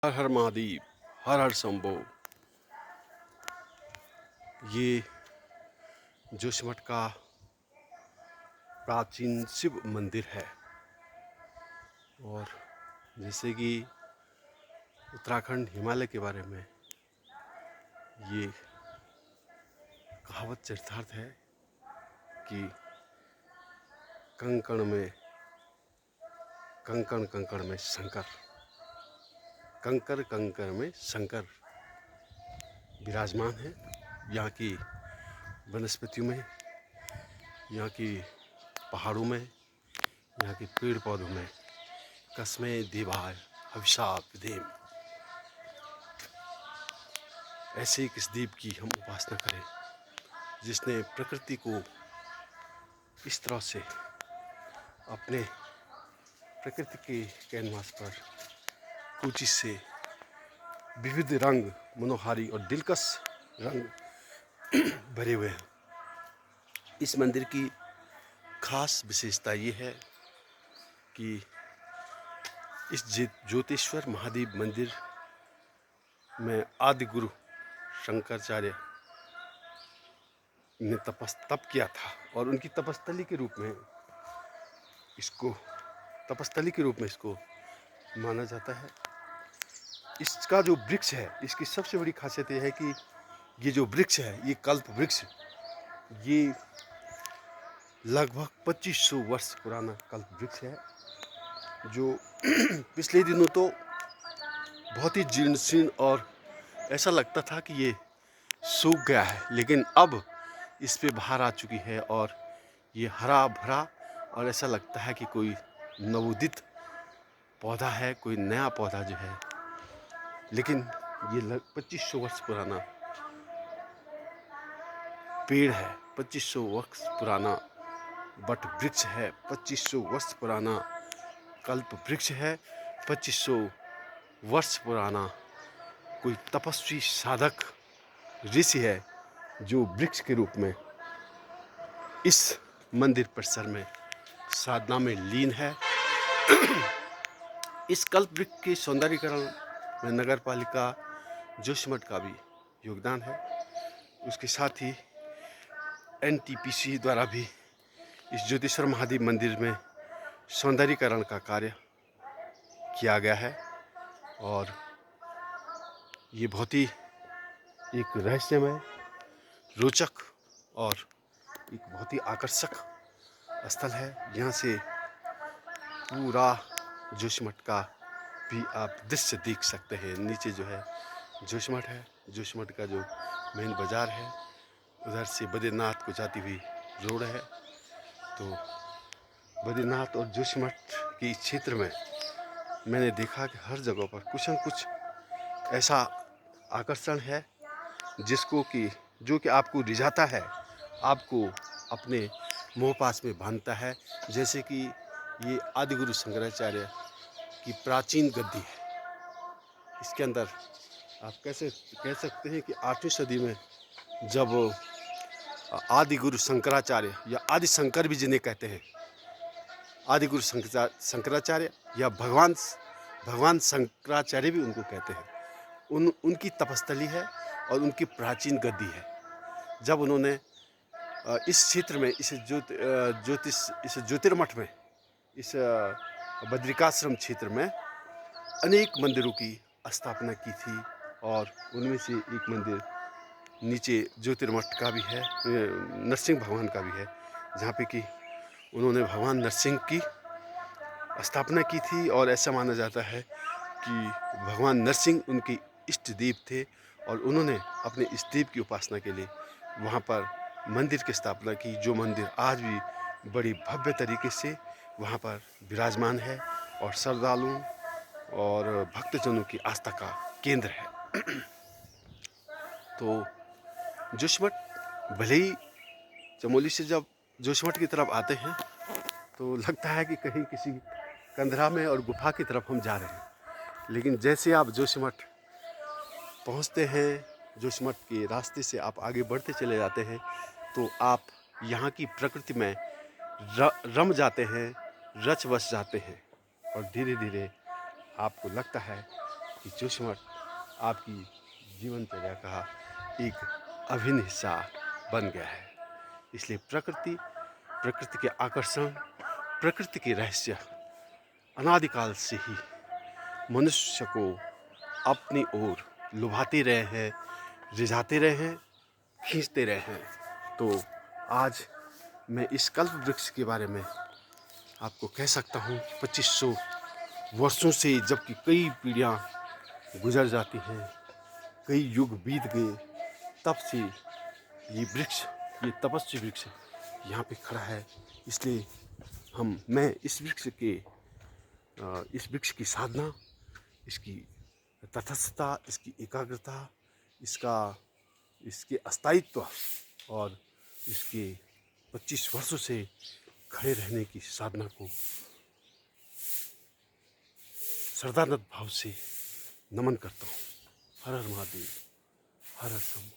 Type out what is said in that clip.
हर हर महादेव, हर हर शंभो। ये जोशीमठ का प्राचीन शिव मंदिर है। और जैसे कि उत्तराखंड हिमालय के बारे में ये कहावत चरितार्थ है कि कंकण में कंकण कंकण में शंकर, कंकर कंकर में शंकर विराजमान है। यहाँ की वनस्पतियों में, यहाँ की पहाड़ों में, यहाँ के पेड़ पौधों में कस्मे देवाय हविषा विधेम। ऐसे किस देव की हम उपासना करें जिसने प्रकृति को इस तरह से अपने प्रकृति के कैनवास पर कुची से विविध रंग, मनोहारी और दिलकश रंग भरे हुए हैं। इस मंदिर की खास विशेषता ये है कि इस ज्योतिश्वर महादेव मंदिर में आदि गुरु शंकराचार्य ने तप किया था और उनकी तपस्थली के रूप में इसको माना जाता है। इसका जो वृक्ष है, इसकी सबसे बड़ी खासियत यह है कि ये जो वृक्ष है, ये कल्प वृक्ष, ये लगभग 2500 वर्ष पुराना कल्प वृक्ष है, जो पिछले दिनों तो बहुत ही जीर्ण शीर्ण और ऐसा लगता था कि ये सूख गया है, लेकिन अब इस पे बहार आ चुकी है और ये हरा भरा और ऐसा लगता है कि कोई नवोदित पौधा है, कोई नया पौधा जो है। लेकिन ये 2500 वर्ष पुराना पेड़ है, 2500 वर्ष पुराना बट वृक्ष है, 2500 वर्ष पुराना कल्प वृक्ष है, 2500 वर्ष पुराना कोई तपस्वी साधक ऋषि है जो वृक्ष के रूप में इस मंदिर परिसर में साधना में लीन है। इस कल्प वृक्ष के सौंदर्यीकरण में नगर पालिका जोशीमठ का भी योगदान है। उसके साथ ही NTPC द्वारा भी इस ज्योतिश्वर महादेव मंदिर में सौंदर्यीकरण का कार्य किया गया है और ये बहुत ही एक रहस्यमय, रोचक और एक बहुत ही आकर्षक स्थल है। यहाँ से पूरा जोशीमठ का भी आप दृश्य देख सकते हैं। नीचे जो है जोशीमठ है, जोशीमठ का जो मेन बाज़ार है, उधर से बद्रीनाथ को जाती हुई रोड है। तो बद्रीनाथ और जोशीमठ के क्षेत्र में मैंने देखा कि हर जगह पर कुछ न कुछ ऐसा आकर्षण है जो कि आपको रिझाता है, आपको अपने मोह पास में बांधता है। जैसे कि ये आदिगुरु शंकराचार्य की प्राचीन गद्दी है। इसके अंदर आप कैसे कह सकते हैं कि 8वीं सदी में जब आदिगुरु शंकराचार्य या आदि शंकर भी जिन्हें कहते हैं, आदिगुरु शंकराचार्य या भगवान शंकराचार्य भी उनको कहते हैं, उनकी तपस्थली है और उनकी प्राचीन गद्दी है। जब उन्होंने इस क्षेत्र में इस ज्योतिर्मठ में, इस बद्रिकाश्रम क्षेत्र में अनेक मंदिरों की स्थापना की थी और उनमें से एक मंदिर नीचे ज्योतिर्मठ का भी है, नरसिंह भगवान का भी है, जहाँ पे कि उन्होंने भगवान नरसिंह की स्थापना की थी। और ऐसा माना जाता है कि भगवान नरसिंह उनके इष्ट देव थे और उन्होंने अपने इष्ट देव की उपासना के लिए वहाँ पर मंदिर की स्थापना की, जो मंदिर आज भी बड़ी भव्य तरीके से वहाँ पर विराजमान है और श्रद्धालुओं और भक्तजनों की आस्था का केंद्र है। तो जोशीमठ, भले ही चमोली से जब जोशीमठ की तरफ आते हैं तो लगता है कि कहीं किसी कंदरा में और गुफा की तरफ हम जा रहे हैं, लेकिन जैसे आप जोशीमठ पहुंचते हैं, जोशीमठ के रास्ते से आप आगे बढ़ते चले जाते हैं, तो आप यहाँ की प्रकृति में रम जाते हैं, रच बस जाते हैं और धीरे धीरे आपको लगता है कि जोशीमठ आपकी जीवनचर्या का एक अभिन्न हिस्सा बन गया है। इसलिए प्रकृति के आकर्षण, प्रकृति के रहस्य अनादिकाल से ही मनुष्य को अपनी ओर लुभाते रहे हैं, रिझाते रहे हैं, खींचते रहे हैं। तो आज मैं इस कल्प वृक्ष के बारे में आपको कह सकता हूँ कि 2500 वर्षों से, जबकि कई पीढ़ियाँ गुजर जाती हैं, कई युग बीत गए, तब से ये वृक्ष, ये तपस्वी वृक्ष यहाँ पे खड़ा है। इसलिए मैं इस वृक्ष की साधना, इसकी तटस्थता, इसकी एकाग्रता, इसके अस्थायित्व और इसके 25 वर्षों से खड़े रहने की साधना को श्रद्धानंद भाव से नमन करता हूँ। हर हर महादेव, हर हर शंभू।